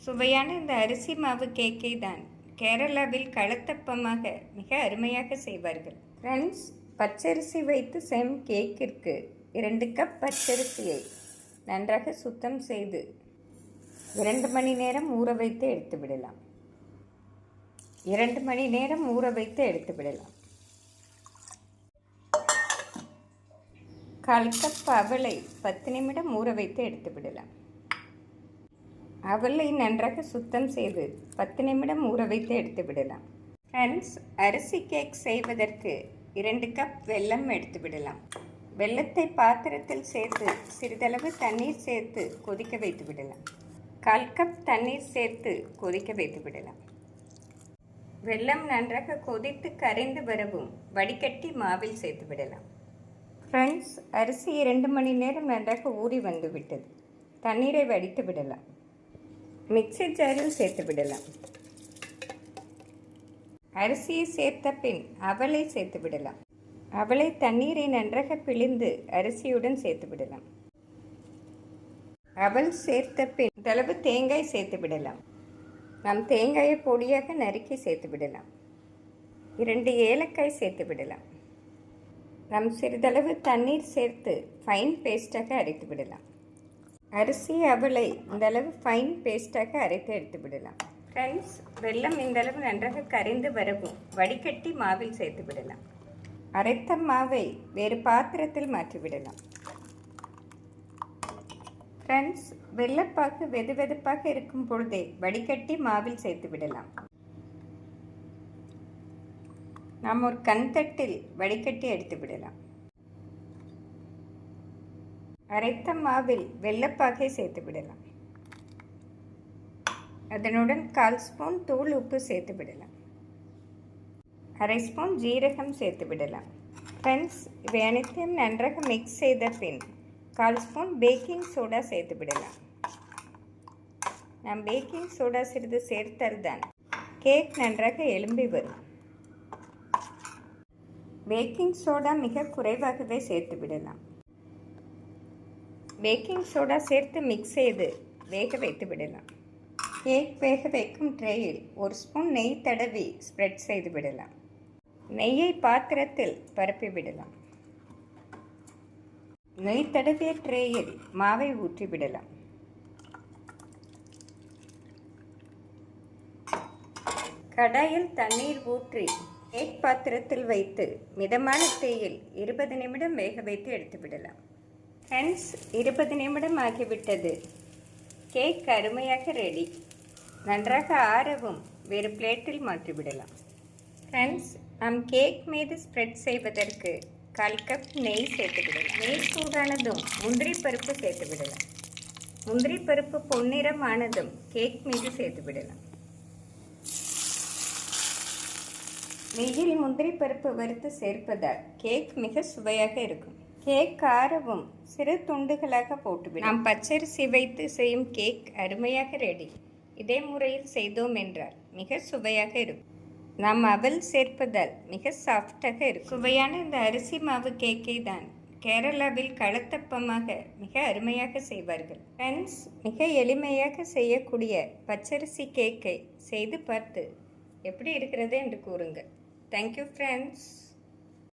சுவையான இந்த அரிசி மாவு கேக்கை தான் கேரளாவில் களத்தப்பமாக மிக அருமையாக செய்வார்கள். ஃப்ரெண்ட்ஸ், பச்சரிசி வைத்து செய்யும் கேக்கிற்கு 2 கப் பச்சரிசியை நன்றாக சுத்தம் செய்து 2 மணி நேரம் ஊற வைத்து எடுத்து விடலாம். 2 மணி நேரம் ஊற வைத்து எடுத்து விடலாம். 1/4 கப் அவலை 10 நிமிடம் ஊற வைத்து எடுத்து விடலாம். அவலை நன்றாக சுத்தம் செய்து 10 நிமிடம் ஊற வைத்து எடுத்து விடலாம். ஃப்ரெண்ட்ஸ், அரிசி கேக் செய்வதற்கு 2 கப் வெல்லம் எடுத்து விடலாம். வெல்லத்தை பாத்திரத்தில் சேர்த்து சிறிதளவு தண்ணீர் சேர்த்து கொதிக்க வைத்து விடலாம். 1/4 கப் தண்ணீர் சேர்த்து கொதிக்க வைத்து விடலாம். வெல்லம் நன்றாக கொதித்து கரைந்து வரவும் வடிகட்டி மாவில் சேர்த்து விடலாம். ஃப்ரெண்ட்ஸ், அரிசி 2 மணி நேரம் நன்றாக ஊறி வந்து விட்டது. தண்ணீரை வடித்து விடலாம். மிக்ஸி ஜாரில் சேர்த்து விடலாம். அரிசியை சேர்த்த பின் அவலை சேர்த்து விடலாம். அவலை தண்ணீரை நன்றாக பிழிந்து அரிசியுடன் சேர்த்து விடலாம். அவல் சேர்த்த பின் சிறிதளவு தேங்காய் சேர்த்து விடலாம். நாம் தேங்காயை பொடியாக நறுக்கி சேர்த்து விடலாம். 2 ஏலக்காய் சேர்த்து விடலாம். நாம் சிறிதளவு தண்ணீர் சேர்த்து ஃபைன் பேஸ்டாக அரைத்து விடலாம். அரிசி அவலை இந்தளவு ஃபைன் பேஸ்டாக அரைத்து எடுத்து விடலாம். ஃப்ரெண்ட்ஸ், வெல்லம் இந்தளவு நன்றாக கரைந்து வரவும் வடிகட்டி மாவில் சேர்த்து விடலாம். அரைத்த மாவை வேறு பாத்திரத்தில் மாற்றிவிடலாம். ஃப்ரெண்ட்ஸ், வெல்லப்பாக்கு வெது வெதுப்பாக இருக்கும் பொழுதே வடிகட்டி மாவில் சேர்த்து விடலாம். நாம் ஒரு கண்தட்டில் வடிகட்டி எடுத்து விடலாம். அரைத்த மாவில் வெல்லப்பாகை சேர்த்து விடலாம். அதனுடன் 1/4 ஸ்பூன் தூள் உப்பு சேர்த்து விடலாம். 1/2 ஸ்பூன் ஜீரகம் சேர்த்து விடலாம். ஃப்ரெண்ட்ஸ், இவை அனைத்தையும் நன்றாக மிக்ஸ் செய்த பின் 1/4 ஸ்பூன் பேக்கிங் சோடா சேர்த்து விடலாம். நாம் பேக்கிங் சோடா சிறிது சேர்த்தால்தான் கேக் நன்றாக எழும்பி வரும். பேக்கிங் சோடா மிக குறைவாகவே சேர்த்து விடலாம். பேக்கிங் சோடா சேர்த்து மிக்ஸ் செய்து வேக வைத்து விடலாம். கேக் வேக வைக்கும் ட்ரேயில் 1 ஸ்பூன் நெய் தடவி ஸ்ப்ரெட் செய்து விடலாம். நெய்யை பாத்திரத்தில் பரப்பி விடலாம். நெய் தடவிய ட்ரேயில் மாவை ஊற்றி விடலாம். கடாயில் தண்ணீர் ஊற்றி கேக் பாத்திரத்தில் வைத்து மிதமான தீயில் 20 நிமிடம் வேக வைத்து எடுத்து விடலாம். ஃப்ரெண்ட்ஸ், 20 நிமிடம் ஆகிவிட்டது. கேக் அருமையாக ரெடி. நன்றாக ஆறவும் வேறு பிளேட்டில் மாற்றிவிடலாம். ஃப்ரெண்ட்ஸ், நாம் கேக் மீது ஸ்ப்ரெட் செய்வதற்கு 1/4 கப் நெய் சேர்த்து விடலாம். நெய் சூடானதும் முந்திரி பருப்பு சேர்த்து விடலாம். முந்திரி பருப்பு பொன்னிறமானதும் கேக் மீது சேர்த்து விடலாம். நெய்யில் முந்திரி பருப்பு வறுத்து சேர்ப்பதால் கேக் மிக சுவையாக இருக்கும். கேக் ஆறவும் சிறு துண்டுகளாக போட்டுவிடும். நாம் பச்சரிசி வைத்து செய்யும் கேக் அருமையாக ரெடி. இதே முறையில் செய்தோம் என்றால் மிக சுவையாக இருக்கும். நாம் அவல் சேர்ப்பதால் மிக சாஃப்டாக இருக்கும். சுவையான இந்த அரிசி மாவு கேக்கை தான் கேரளாவில் களத்தப்பமாக மிக அருமையாக செய்வார்கள். ஃப்ரெண்ட்ஸ், மிக எளிமையாக செய்யக்கூடிய பச்சரிசி கேக்கை செய்து பார்த்து எப்படி இருக்கிறது என்று கூறுங்கள். Thank you friends.